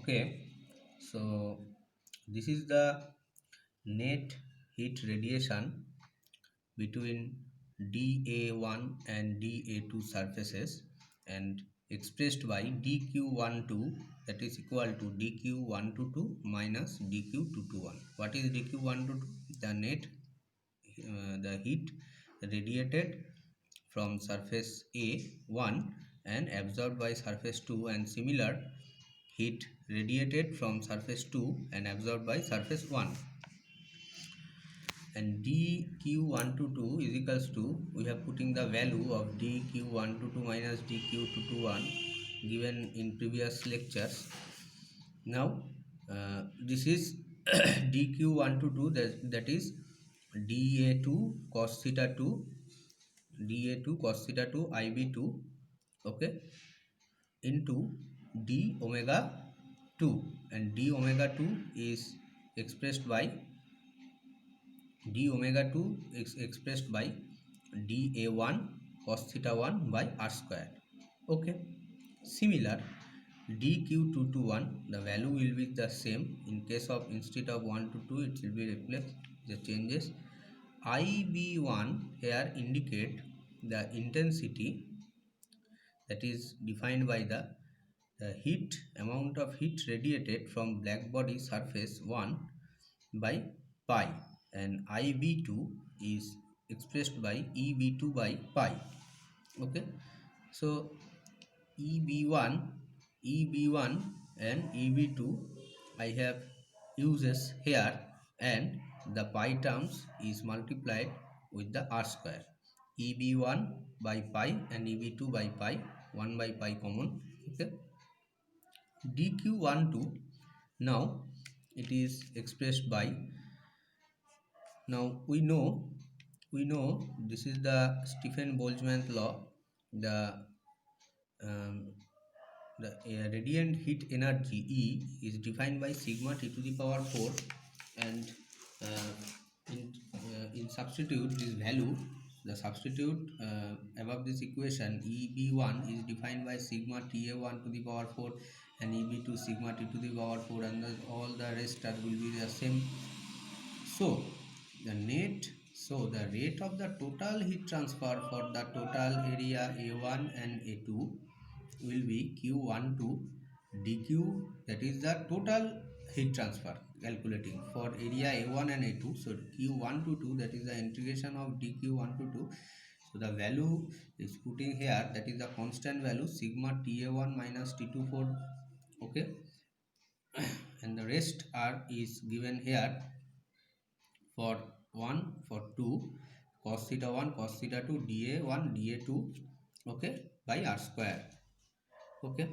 Okay, so this is the net heat radiation between dA1 and dA2 surfaces and expressed by dQ12, that is equal to dQ122 minus dQ221. What is dQ122? The net the heat radiated from surface A1 and absorbed by surface 2, and similar heat radiated from surface 2 and absorbed by surface 1. And dq122 is equals to, we have putting the value of dq122 minus dq221 given in previous lectures. Now this is dq122, that is da2 cos theta 2, da2 cos theta 2 ib2, okay, into d omega 2, and d omega 2 is expressed by d omega 2 is expressed by dA1 cos theta 1 by r square. Okay, similar dq221, the value will be the same. In case of, instead of 1 to 2, it will be replaced the changes. ib1 here indicate the intensity, that is defined by the heat amount of heat radiated from black body surface 1 by pi, and ib2 is expressed by eb2 by pi. Okay, so eb1 and eb2 I have uses here, and the pi terms is multiplied with the r square. eb1 by pi and eb2 by pi, 1 by pi common. Okay, dq12 now it is expressed by, now we know this is the Stefan Boltzmann law. The um, radiant heat energy E is defined by sigma T to the power 4, and uh, in substitute this value, the substitute above this equation, EB1 is defined by sigma TA1 to the power 4 and EB2 sigma T to the power 4, and all the rest will be the same. So the rate of the total heat transfer for the total area A1 and A2 will be Q12 dQ, that is the total heat transfer calculating for area A1 and A2. So Q122, that is the integration of dQ1 to 2. So the value is putting here, that is the constant value sigma TA1 minus T24. Okay, and the rest is given here for 1, for 2, cos theta 1 cos theta 2 dA1 dA2, okay, by r square. Okay,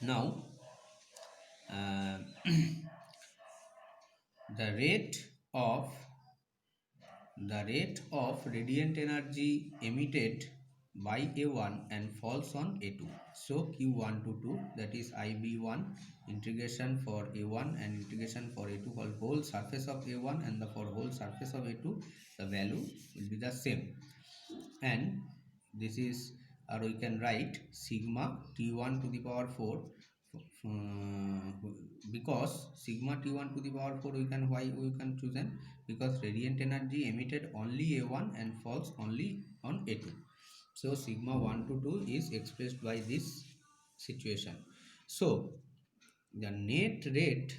now uh, the rate of radiant energy emitted by A1 and falls on A2. So Q122, that is IB1 integration for A1 and integration for A2 for whole surface of A1 and the for whole surface of A2, the value will be the same. And this is, or we can write sigma T1 to the power 4, because sigma T1 to the power 4 why we can choose n, because radiant energy emitted only A1 and falls only on A2. So sigma 1 to 2 is expressed by this situation. So the net rate,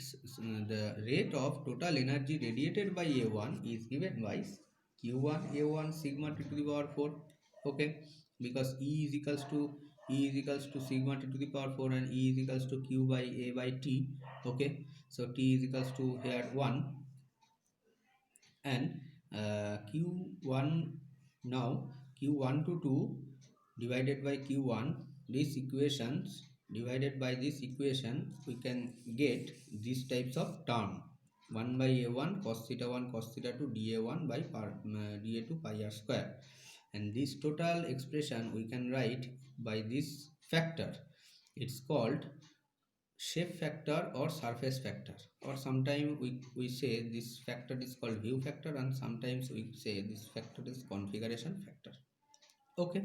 the rate of total energy radiated by A1 is given by Q1 A1 sigma T to the power 4. Okay, because E is equals to sigma T to the power 4 and E is equals to Q by A by T. Okay, so T is equals to here 1, and Q1, now Q1 to 2 divided by Q1, these equations divided by this equation, we can get these types of term: 1 by A1 cos theta 1 cos theta 2 dA1 by dA2 pi r square. And this total expression we can write by this factor. It's called shape factor or surface factor, or sometimes we say this factor is called view factor, and sometimes we say this factor is configuration factor. Okay,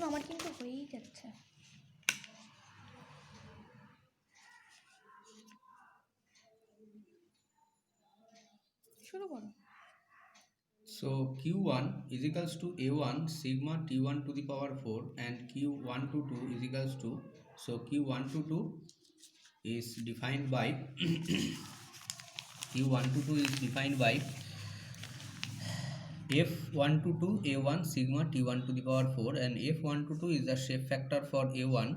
আমার কিন্তু হয়েই যাচ্ছে। শুরু করো। So Q1 is equals to A1 sigma T1 to the power 4 and Q1 to 2 is equals to, so Q1 to 2 is defined by Q1 to 2 is defined by F1 to 2 A1 sigma T1 to the power 4 and F1 to 2 is the shape factor for A1.